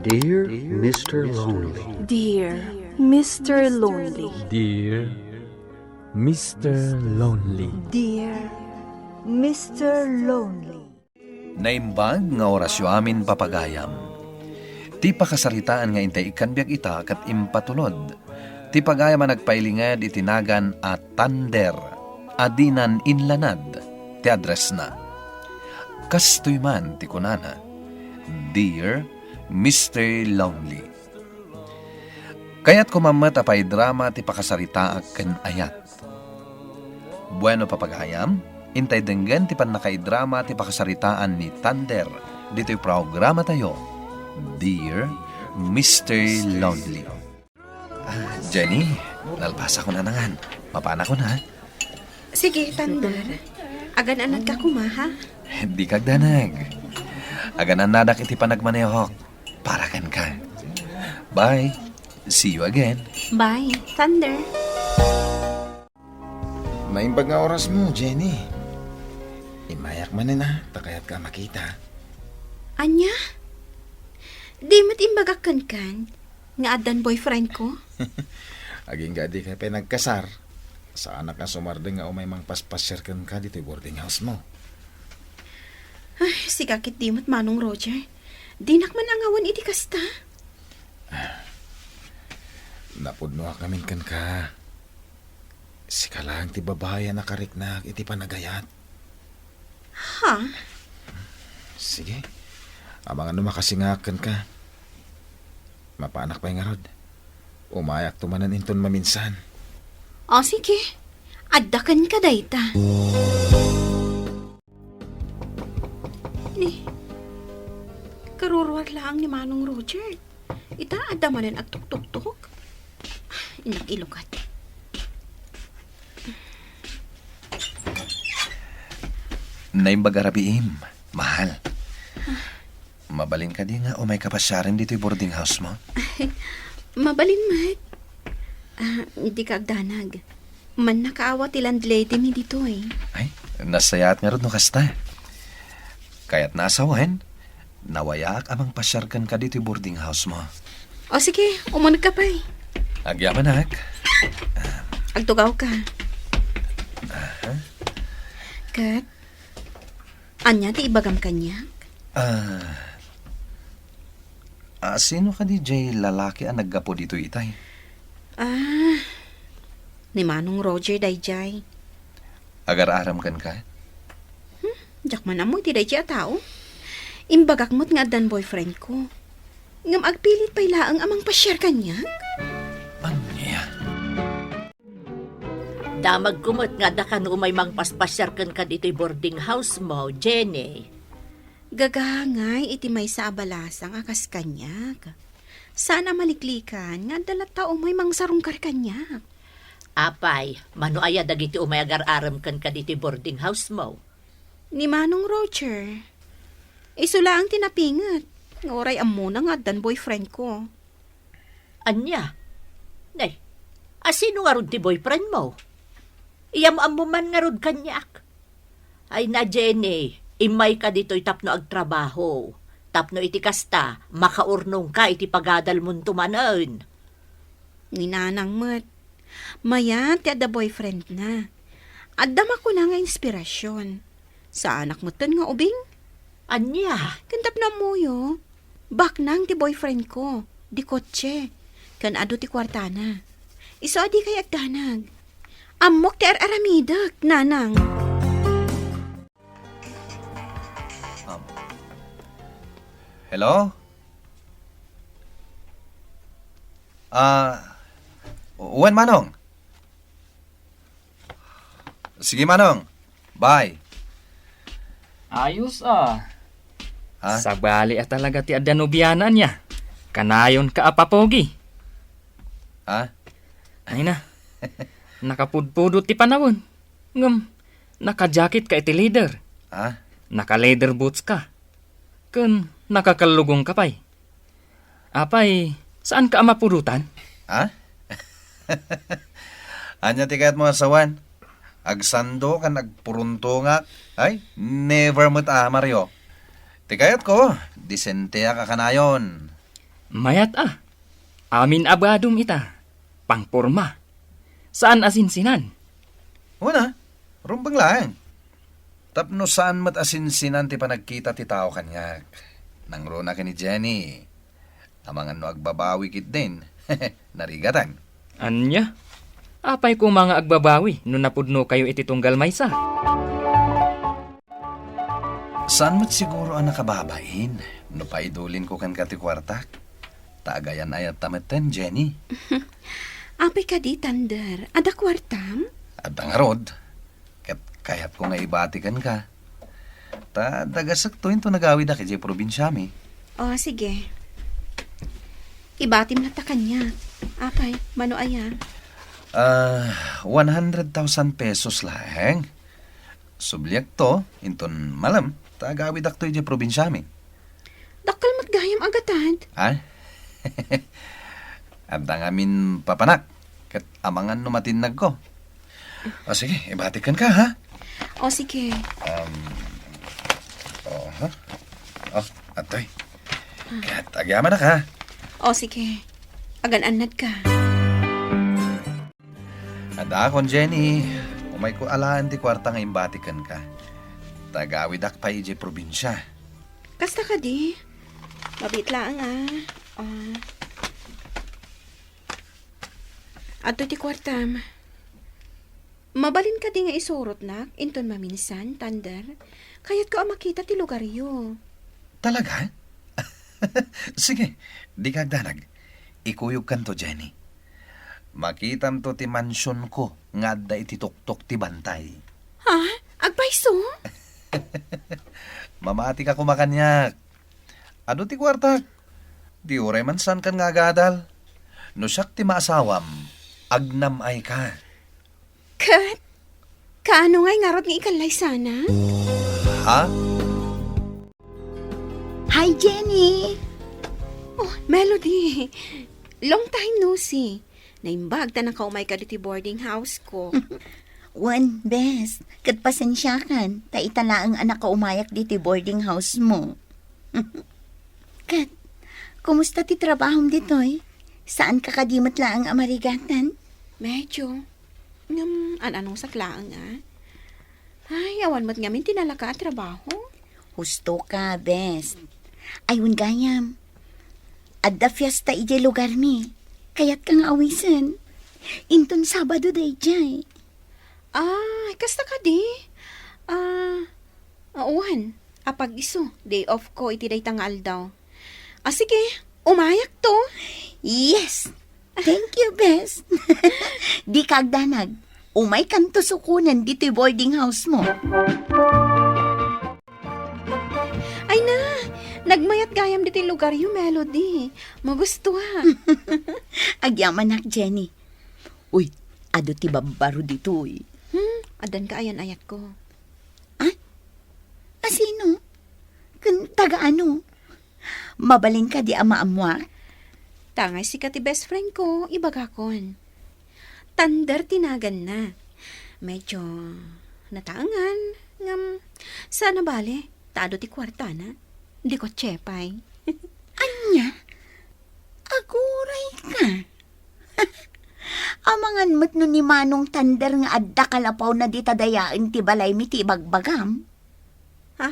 Dear Mr. Lonely. Dear Mr. Lonely. Dear Mr. Lonely. Dear Mr. Lonely. Naimbag nga orasyo amin papagayam. Ti pakasaritaan nga intay ikanbiag ita kat impatulod. Ti pagayam nagpailingad itinagan at tander. Adinan inlanad. Ti address na. Kastoy man ti kunana. Dear Mr. Lonely. Kaya't kumamat apay drama ti pakasarita ken ayat. Bueno papagayam, intay denggan ti panakaidrama ti pakasaritaan ni Thunder. Dito'y programa tayo, Dear Mr. Lonely. Jenny, nalpasa ko na nangan. Mapana ko na. Sige, Thunder. Agan-anad ka kumaha. Di kagdanag. Aganan nadak iti panagmanehok. Parakan ka. Bye. See you again. Bye, Thunder. Maimbag nga oras mo, Jenny. Imayak man na, takayat ka makita. Anya? Di mo't imbagakan kan nga adan boyfriend ko? Aging gadi ka pinagkasar. Sa anak nga sumardeng nga umay mang paspasyar kan ka dito boarding house mo. Ay, sigakit di mo't manong Roger. Dinak man angawan iti kasta. Napudno kamin kan ka. Sika lang ti babae na kariknak iti panagayat. Ha? Sige. Abang ano makasingakan ka. Mapaanak pa yung arod. Umayak tumanan inton maminsan. O sige, addakan ka dayta. Ni, karurwar lang ni manong Roger. Ita adamanan at tuk-tuk-tuk. Inak ilukat. Naimbag arabiim. Mahal. Mabalin ka di nga o may kapasyarin dito'y boarding house mo? Mabalin mat. Hindi ka agdanag. Man nakaawa ti landlady mi dito eh. Ay, nasayaat nga rin no kasta. Kaya't nasawahin, nawayak amang pasyarkan ka dito'y boarding house mo. O sige, umunag ka pa eh. Agyaman Agtugaw ka. Kat, anya ti ibagam kanya? Sino ka DJ lalaki ang naggapo dito itay? Ni manong Roger dayjay. Agar-aram kan ka? Jak man amoy ti dayjay a tao. Imbagak mo't nga dan boyfriend ko. Ngam agpilit pa ilaang amang pasyar kanya. Anya? Damag kumot nga da ka no umay mang paspasyar ka dito'y boarding house mo, Jenny. Gagangay iti may sa abalasang akas kanyag. Sana maliklikan nga dalat tao may mangsarong kanya. Apay, mano aya dagiti umay agar-aram ka dito'y boarding house mo. Ni manong Roger. Isula ang tinapingat. Ngoray amo na nga dan boyfriend ko. Anya? Nay, asino nga rod ti boyfriend mo? Iyam mo man nga rod kanyak. Ay na, Jenny, imay ka dito'y tapno agtrabaho. Tapno iti kasta, makaurnong ka iti pagadal mong tumanan. Ninanang mat. Maya, ti ada boyfriend na. Addam ako na nga inspirasyon. Sa anak mo ton nga ubing? Anya? Kantap na mo yo. Bak nang ti boyfriend ko. Di kotse. Kan ado ti kwartana. Iso adi kay agdanag. Amok ti aramidak, nanang. Hello? Uwan Manong? Sige Manong. Bye. Ayos Ha? Sabali at talaga ti adanubyanan niya. Kanayon ka apapogi. Ha? Ay na. Nakapudpudot ti panawon. Ngam, naka-jacket ka iti leader. Ha? Naka-leather boots ka. Kun, nakakalugong ka pa'y. Apay, saan ka amapurutan? Ha? Anya tikat mo asawan? Agsando ka nagpurunto nga. Ay, never mo't Mario. Tikayat ko, disente ka kanayon. Mayat amin abadum ita. Pangporma. Saan asinsinan? Una, rumbang lang. Tapno saan mat asinsinan ti panagkita ti tao kanyak. Nang runa ka ni Jenny. Amangan no agbabawi kit din. Narigatan. Anya? Apay ko mga agbabawi no napudno kayo iti tunggal maysa. Saan mo't siguro ang nakababain? No paidulin ko kan kati kwartak. Taagayan ayat tameten, Jenny. Apay ka di, Tander. Ada kwartam? At ang arod. Kaya't ko nga ibatikan ka. Ta dagasaktuin to nagawid na kay probinsya mi. O, sige. Ibatim na ta kanya. Apay, mano aya? 100,000 pesos lang. Subliak to, inton malam, tagawid akto yung probinsya mi. Dakal matgayam agatad. Ha? At ang amin papanak, kat amangan numatinag ko. O sige, ibatikan ka ha? O, sige. Atoy. Kat agyaman na ka. O, sige. Agan-anad ka. Ada akon, Jenny. Umay ko alaan ti kwarta nga imbatikan ka. Tagawid ak pa ije probinsya. Kasta ka di. Mabit lang Ato ti kwartam. Mabalin ka di nga isurot nak, inton maminsan, Tander. Kaya't ko makita ti lugaryo. Talaga? Sige, di kagdanag. Ikuyog kanto, Jenny. Makitam to ti mansyon ko nga adda iti tuktok ti bantay. Ha? Agpaiso? Mamati ka kumakanyak. Ano ti kwarta? Di uray man san kan nga gadal. No siyak ti maasawam, agnam ay ka. Kat? Kaano nga'y ngarot nga ikalay sana? Ha? Hi, Jenny! Oh, Melody. Long time no see. Naimbag ta na kaumay ka diti boarding house ko. Wan, bes. Kat pasensyakan. Ta itala ang anak ka umayak diti boarding house mo. Kat, kumusta ti trabahom ditoy? Saan ka kadimot laang amarigatan? Medyo. Anong saklaang Ay, awan mo't ngamin tinala ka at trabaho. Husto ka, bes. Ayun gayam. Adda fiesta ije lugar mi. Kaya't kang awisan. Inton Sabado day jay. Kasta ka di? Uwan. Apag iso. Day off ko iti day tangal daw. Sige. Umayak to. Yes. Thank you, bes. Di kagdanag. Umay kanto sukunan dito boarding house mo. Ay na. Nagmayat gayam dito lugar yung Melody. Magusto Agyaman nak, Jenny. Uy, ado ti babaro dito eh. Adan ka ayan ayat ko. Asino? Kun taga ano? Mabalin ka di ama-amwa? Tangay si kati best friend ko, ibagakon. Tander tinagan na. Medyo nataangan. Sana bale, taado ti kwarta na. Di ko tsepay. Anya? Aguray ka. Amangan mo't no ni Manong Tander nga adda kalapaw na di tadayain ti balay mi ti bagbagam. Ha?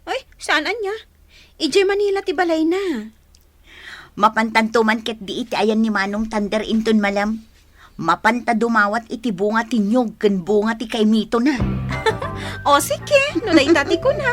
Ay, saan anya? Ije Manila ti balay na. Mapantanto man ket di iti ayan ni Manong Tander inton malam. Mapanta dumawat iti bunga ti nyog ken bunga ti kay mito na. O sige, nulay tati ko na.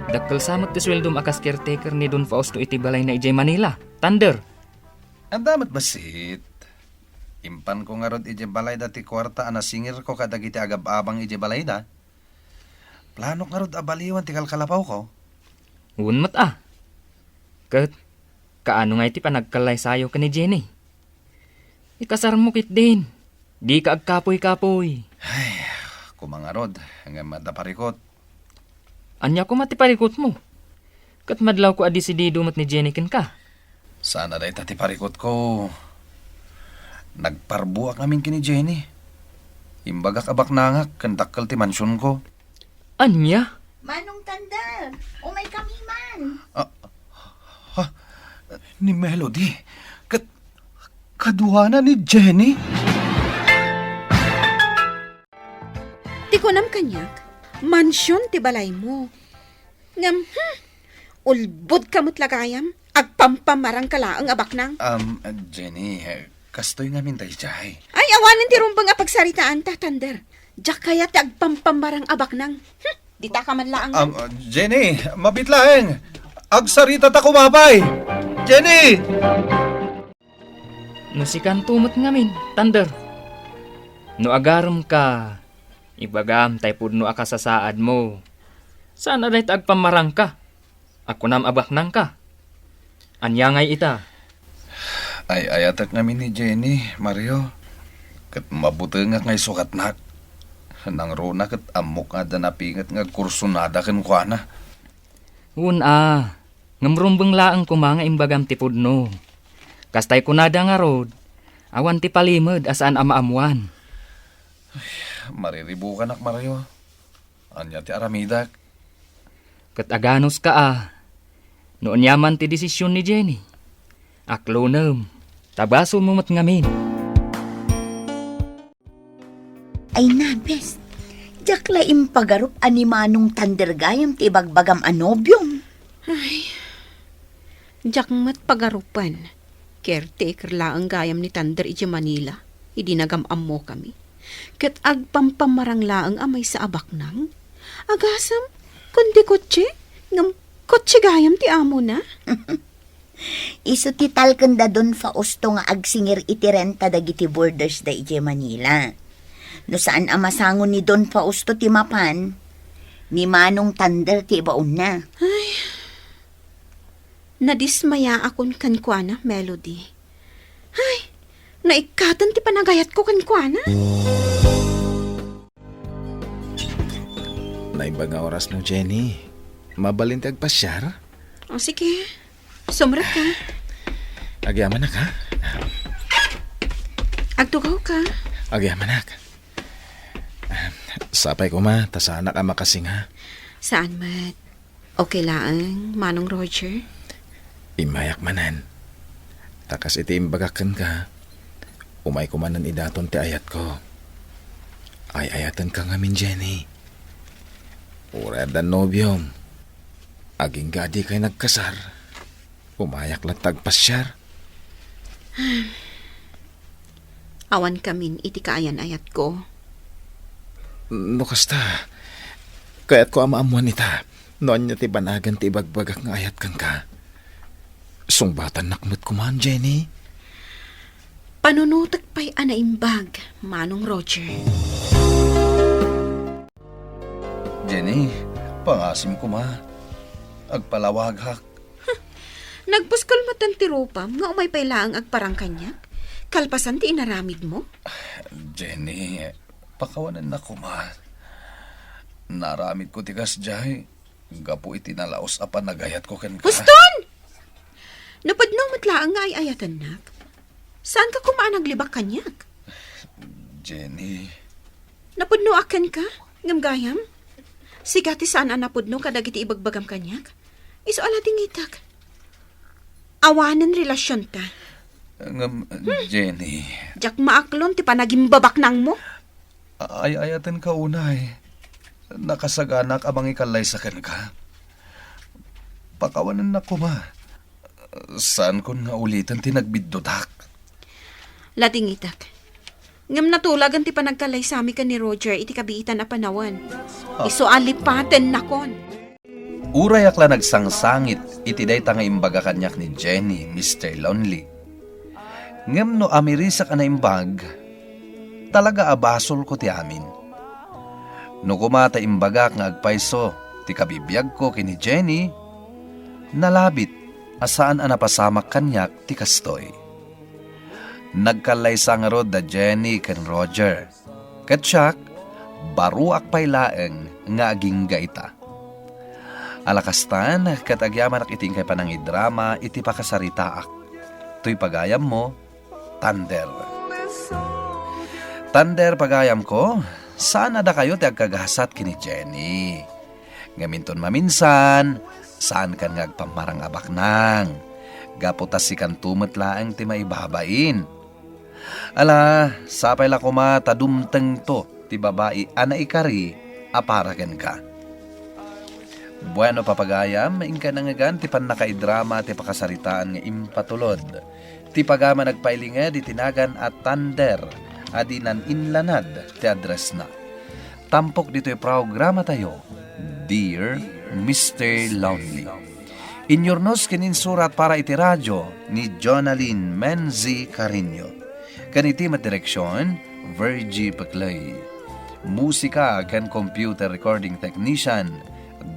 Dakkel samot ti sweldom akas caretaker ni Don Fausto iti balay na ijay Manila. Tander. Ang damat basit. Impan ko nga rod ije balay dati kwarta anasingir ko kadag iti agab-abang ije balay da. Plano nga rod abaliwan ti kalkalapaw ko. Unmat Kat, kaano nga iti panagkalay sayo ka ni Jenny? Ikasar mo kit din. Di ka agkapoy-kapoy. Ay, kumangarod hanggang madaparikot. Anya ko matiparikot mo. Kat madlaw ko adisidido mat ni Jenny ken ka. Sana day tatiparikot ko. Nagparbuak namin kini Jenny. Imbagak abak nangak kandakkal ti mansyon ko. Anya? Manong Tander, umay kami man. Ni Melody. Kaduana ni Jenny? Ti kunam kanyak, mansyon ti balay mo. Ngam, ulbod kamot lagayam, agpampamarang kalaang abak nang. Jenny, kastoy nga min tayo jay. Ay, awanin ti rumbang apagsaritaan ta, Thunder. Diyak kaya ti agpampamarang abak nang. Di ta ka man laang. Jenny, mabitlaeng. Agsarita ta kumapay. Jenny! No si kan tumot ngamin, Thunder. No agaram ka, ibagam tay pudno akasasaad mo. Saan aday agpamarang ka? Ako nam abak nang ka. Anyangay ita. Ay ayatak namin ni Jenny, Mario. Kat mabuti nga ngay sukat nak. Nang rona kat amok nga danapingat nga kursunada kan kwa na. Ngamrumbeng laang kumanga imbagam ti pudno. Kastay kunada nga rod, awan ti palimod asaan amaamuan. Mariribu ka nak, Mario. Anya ti aramidak. Kat aganos ka noon yaman ti desisyon ni Jenny. Aklonem, tabaso mo mat ngamin. Ay na, bes. Diyak la impagarup animanong Thunder gayam ti bagbagam anobyom. Diyak mat pagarupan. Caretaker laang gayam ni Thunder iti Manila. Idinagam-am mo kami. Kat agpampamarang laang amay sa abak nang. Agasam, kundi kotse, ngam kotse gayam ti amo na. Iso ti talkanda don fausto nga agsingir iti renta dagiti borders da iti Manila. No saan amasangon ni Don Fausto ti mapan, ni Manong Thunder ti ibaon na. Ay, nadismaya akon kankwana, Melody. Ay, naikatan ti panagayat ko kankwana. Naibag nga oras no, Jenny. Mabalintag pasyar? O sige, sumrat ka. Agyaman na ka? Agtugaw ka. Agyaman na ka. Sapay ko ma, tasana ka makasing ha. Saan mat? Okay lang, Manong Roger? Imayak manan. Takas iti imbagakan ka. Umay ko manan idaton ti ayat ko. Ay ayatan ka ngamin, Jenny. Ured dan nobyom. Aging gadi kay nagkasar. Umayak lang tagpasyar. Awan kamin iti kaayan ayat ko. No kasta. Kaya't ko amaamuan ita. Noon niya ti banagan ti bagbagak nga ayat kang ka. Sungbatan nakmat kuman, Jenny. Panunutak pa'y anaimbag, Manong Roger. Jenny, pangasim ko ma. Agpalawag hak. Nagpuskal matan ti ropam, nga umay pa'y laang agparang kanyak. Kalpasan ti inaramid mo? Jenny, pakawanan na ko ma. Naramid ko tigas jay. Gapu iti nalaos apan nagayat ko ken ka. Huston! Napadno matlaang nga ay ayatan nak. Saan ka kumaan naglibak kanyak? Jenny. Napadno akan ka? Ngamgayam? Sigati saan ang napudno kadagiti ibagbagam kanyak? Iso alating itak. Awanan relasyon ta. Jenny. Jak maaklon ti panagimbabak nang mo. Ay-ayatan ka unay. Nakasaganak abang ikalay sa ka. Pakawanan na ko ma. Saan ko nga ulitan tinagbiddodak? Lating itak. Ngam natulagan ti panagkalay sami ka ni Roger iti kabiitan na panawan. Iso alipaten na kon. Uray akla nagsangsangit iti day tanga imbaga kanyak ni Jenny, Mr. Lonely. Ngam no amirisa ka na imbag, talaga abasol ko ti amin. No kumata imbagak nga agpaiso, ti kabibiyag ko kini Jenny, nalabit asaan anapasamak kanyak ti kastoy. Nagkalay sang rod da Jenny ken Roger. Katsak, baruak pay laeng nga agingga ita. Alakastan, kat agyaman iting kay panang idrama iti pakasaritaak. Tuy pagayam mo, Thunder. Thunder pagayam ko, saan ada kayo ti agkagasat kini Jenny? Ngaminton maminsan, saan kan ngagpamarang abak nang? Gaputas si kantumet laang ti maibabain. Ala, sapay la kuma tadumteng to ti babae ana ikari aparagan ka. Bueno papagayam, maingka nangagan ti panakaidrama ti pakasaritaan nga impatulod. Ti pagama nagpailinga di tinagan at tander, adinan inlanad ti address na. Tampok dito'y programa tayo, Dear Mr. Lonely. Inyornos kininsurat para iti radyo ni Jonaline Menzi Carino. Kaniti direksyon, Virgie Paclay. Musika ken computer recording technician,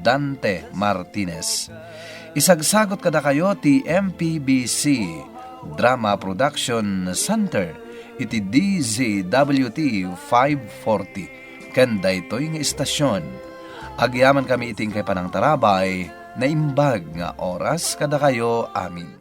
Dante Martinez. Isagsagot kada kayo ti MPBC Drama Production Center iti DZWT 540 ken daytoy nga istasyon. Agyaman kami iting kay panang tarabay na imbag nga oras kada kayo amin.